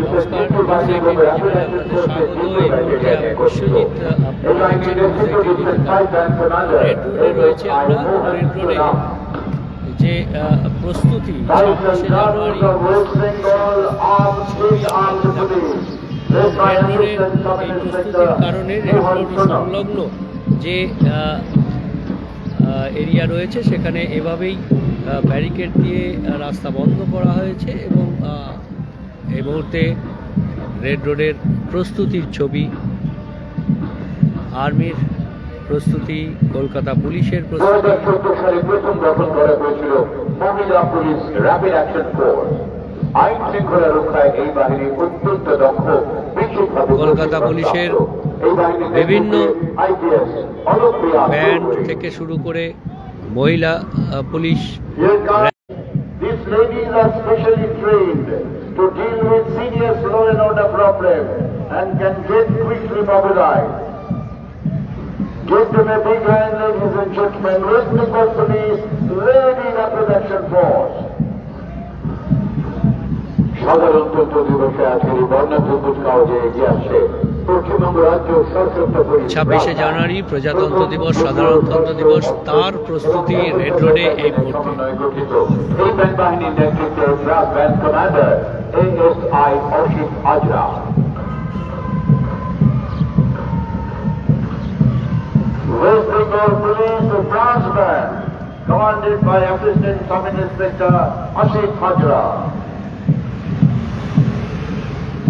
নমস্কার, আপনাদের স্বাগত। এই মুহূর্তে আমি বিশ্বজিৎ, আপনারা দেখছেন রেড রোডে রয়েছে। আমরা রেড রোডে যে প্রস্তুতি 26শে জানুয়ারি রেড রোডের এই প্রস্তুতির কারণে রেড রোড সংলগ্ন যে এরিয়া রয়েছে সেখানে এভাবেই ব্যারিকেড দিয়ে রাস্তা বন্ধ করা হয়েছে এবং এই মুহূর্তে রেড রোডের প্রস্তুতির ছবি, আর্মির প্রস্তুতি, কলকাতা পুলিশের প্রস্তুতি। প্রথম গঠন করা হয়েছিল মহিলা পুলিশ র্যাপিড অ্যাকশন ফোর্স। আইন শৃঙ্খলা রক্ষায় এই বাহিনী অত্যন্ত দক্ষ। কলকাতা পুলিশের বিভিন্ন ব্যান্ড থেকে শুরু করে মহিলা police These ladies are specially trained to deal with serious law and order problems and can get quickly mobilized. Give them a big hand, ladies and gentlemen. West Bengal Police Lady Rapid Action Force. সাধারণতন্ত্র দিবসে আজকের বর্ণাঢ্য কুচকাওয়াজে এগিয়ে আসছে পশ্চিমবঙ্গ রাজ্য সশস্ত্র police. 26শে জানুয়ারি প্রজাতন্ত্র দিবস, সাধারণতন্ত্র দিবস, তার প্রস্তুতি রেড রোডে এই মুহূর্তে। এই ব্যান্ড বাহিনীর নেতৃত্বে brass band commander ASI Asit Hazra. West Bengal Police Brass Band, commanded by Assistant Sub Inspector Asit Hajra.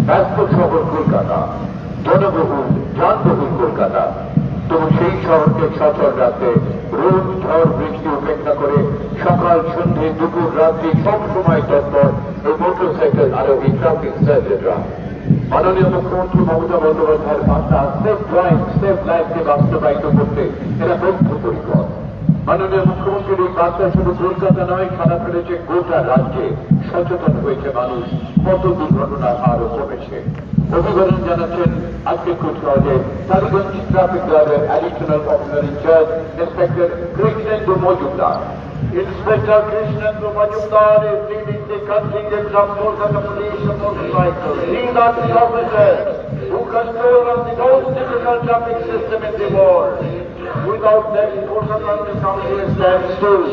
ব্যস্ত শহর কলকাতা, জনবহুল যানবহুল কলকাতা, তবু সেই শহরকে সচল রাখতে রোদ ঝড় বৃষ্টি উপেক্ষা করে সকাল সন্ধে দুপুর রাত্রি সব সময় তৎপর এই মোটরসাইকেল আরোহী ট্রাফিক সার্জেনরা। মাননীয় মুখ্যমন্ত্রী মমতা বন্দ্যোপাধ্যায়ের বার্তা সেফ ড্রাইভ সেফ লাইফকে বাস্তবায়িত করতে এরা বদ্ধপরিকর। মাননীয় মুখ্যমন্ত্রীর এই বার্তা শুধু কলকাতা নয়, সারা ফেলেছে গোটা রাজ্যে। সচেতন হয়েছে মানুষ, কত দুর্ঘটনার হারও কমেছে। অভিবাদন জানাচ্ছেন আজকে কুচকাওয়াজে টালিগঞ্জ ট্রাফিক গার্ডের additional officer in charge inspector Krishnendu Majumdar. Inspector Krishnendra Majumdar is leading the contingent of Kolkata Police motorcycles. These are the officers who control the most difficult traffic system in the world. Without them, Kolkata becomes a standstill.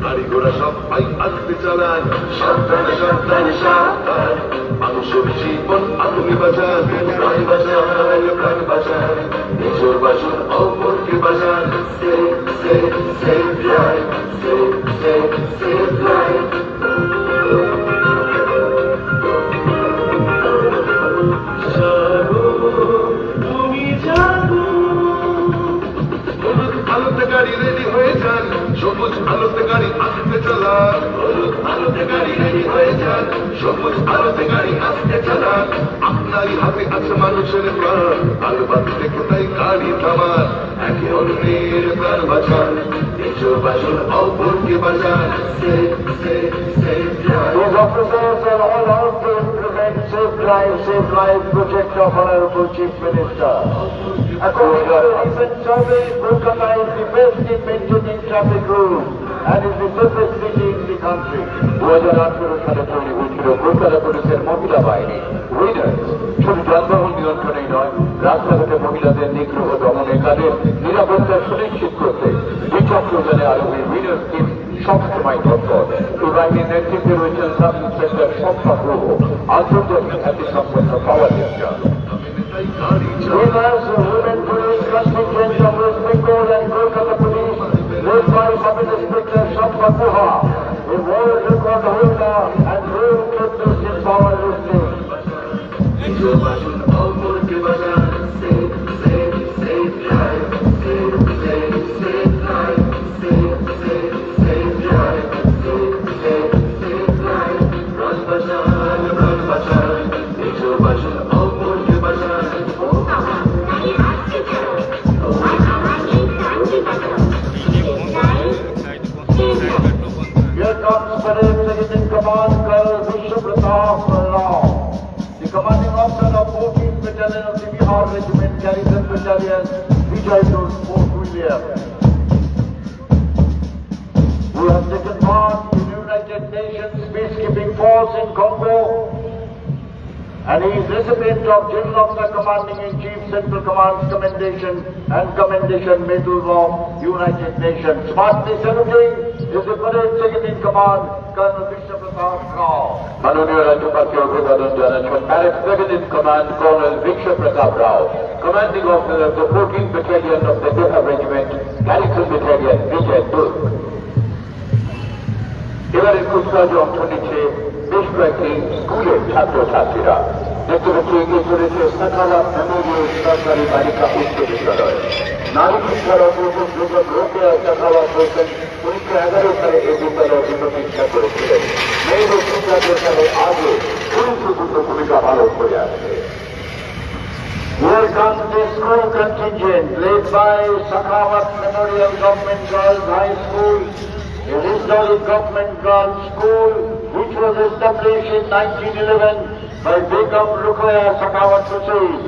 গাড়ি ঘোড়া সবাই আসতে চালান, সাবধানে সাবধানে সাবধান। মানুষের জীবন আপনি বাঁচান, প্রাণ বাঁচান, প্রাণ বাঁচান, নিজের বাঁচান, অপরকে বাঁচান। Safe safe safe drive, safe safe safe drive. তুমি জানো হলুদ আলোতে গাড়ি রেডি হয়ে যান, সবুজ আলোতে গাড়ি আসতে চালান। হলুদ আলোতে গাড়ি রেডি হয়ে যান, সবুজ আলোতে গাড়ি আসতে চালান। আপনারই হাতে আছে মানুষের প্রাণ, আলো বাঁধতে কোথায় গাড়ি থামান। একে অন্যের প্রাণ বাঁচান, নিজের বাঁচান, অপরকে বাঁচান। Safe safe safe drive. These officers are all out to implement Safe Drive, Safe Life project of Honorable Chief Minister. According to a recent survey, Kolkata is the best in maintaining traffic rules and is the safest city in the country. 2018 সালে তৈরি হয়েছিল কলকাতা পুলিশের মহিলা বাহিনী winners. শুধু যানবাহন নিয়ন্ত্রণেই নয়, রাস্তাঘাটে মহিলাদের নিগ্রহ দমনে, তাদের নিরাপত্তা সুনিশ্চিত করতে দ্বিচক্রযানে আরোহী উইনার্স টিম সবসময় তৎপর। এই বাহিনীর নেতৃত্বে রয়েছেন সাব ইন্সপেক্টর শম্পা গ্রহ, আন্তর্জাতিক খ্যাতিসম্পন্ন পাওয়ার ranger. Winners women police contingent of West Bengal and Kolkata Police, led by Sub Inspector Shambha Guha, a world record holder and world captain in power lifting. Here comes Parade Second in Command, Colonel Vishnu Pratap Rao. The commanding officer of 14th Battalion of the Bihar Regiment, Garrison Battalion, Vijaypur, Fort William. We have taken part in United Nations peacekeeping force in Congo and he is recipient of General Officer Commanding-in-Chief Central Command's Commendation and Commendation Medal of United Nations. Smartly saluting is the parade second in command, Colonel Vishnu Pratap Rao. মাননীয় রাজ্যপালকে অভিবাদন জানাচ্ছেন Barracks second in command, Colonel Vishnu Pratap Rao, commanding officer of the 14th Battalion of the Bihar Regiment, Garrison Battalion, Vijay Durg. এবারের কুচকাওয়াজে অংশ নিচ্ছে বেশ কয়েকটি স্কুলের ছাত্রছাত্রীরা। দেখতে পাচ্ছি এগিয়ে চলেছে সাখাওয়াত মেমোরিয়াল সরকারি বালিকা উচ্চ বিদ্যালয়। নারী শিক্ষার অগ্রগতি রোকেয়া সাখাওয়াত হোসেন 1911 সালে এই বিদ্যালয়টি প্রতিষ্ঠা করেছিলেন। মেয়েদের শিক্ষার সালে আজও গুরুত্বপূর্ণ ভূমিকা পালন করে আসছে। Here comes the school contingent led by Sakhawat Memorial Government Girls High School, a historic government girls' school which was established in 1911 by Begum Ruqayya Sakhawat Hussain,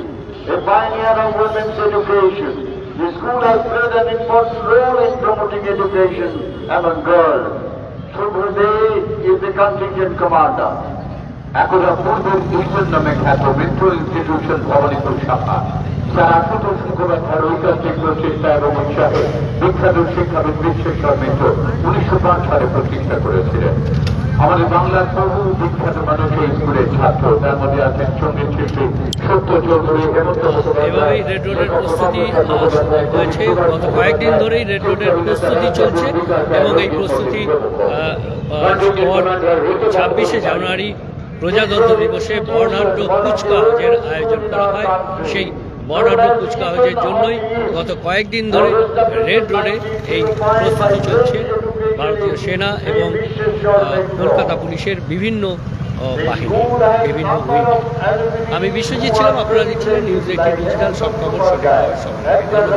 a pioneer of women's education. The school has played an important role in promoting education among girls. Subhadeh is the contingent commander. একদা পূর্বের eastern নামে খ্যাত metro institution ভবনিত শাখা sir Ashutosh মুখোপাধ্যায়ের ঐকান্তিক প্রচেষ্টা এবং উৎসাহে বিখ্যাত শিক্ষাবিদ বিশ্বেশ্বর মিত্র 1905 সালে প্রতিষ্ঠা করেছিলেন। আমাদের বাংলার বহু বিখ্যাত মানুষ এই স্কুলের ছাত্র, তার মধ্যে আছেন সঙ্গীত শিল্পী সত্য চৌধুরী, হেমন্ত এভাবেই রেড রোডের প্রস্তুতি হয়েছে। গত কয়েকদিন ধরেই রেড রোডের প্রস্তুতি চলছে এবং এই প্রস্তুতি পর 26শে জানুয়ারি প্রজাতন্ত্র দিবসে বর্ণাঢ্য কুচকাওয়াজের আয়োজন করা হয়। সেই বর্ণাঢ্য কুচকাওয়াজের জন্যই গত কয়েকদিন ধরে রেড রোডে এই প্রস্তুতি চলছে। ভারতীয় সেনা এবং কলকাতা পুলিশের বিভিন্ন বাহিনী, বিভিন্ন উইং। আমি বিশ্বজিৎ ছিলাম, আপনারা দেখছিলেন নিউজ 18 ডিজিটাল, সব খবর সঠিকভাবে।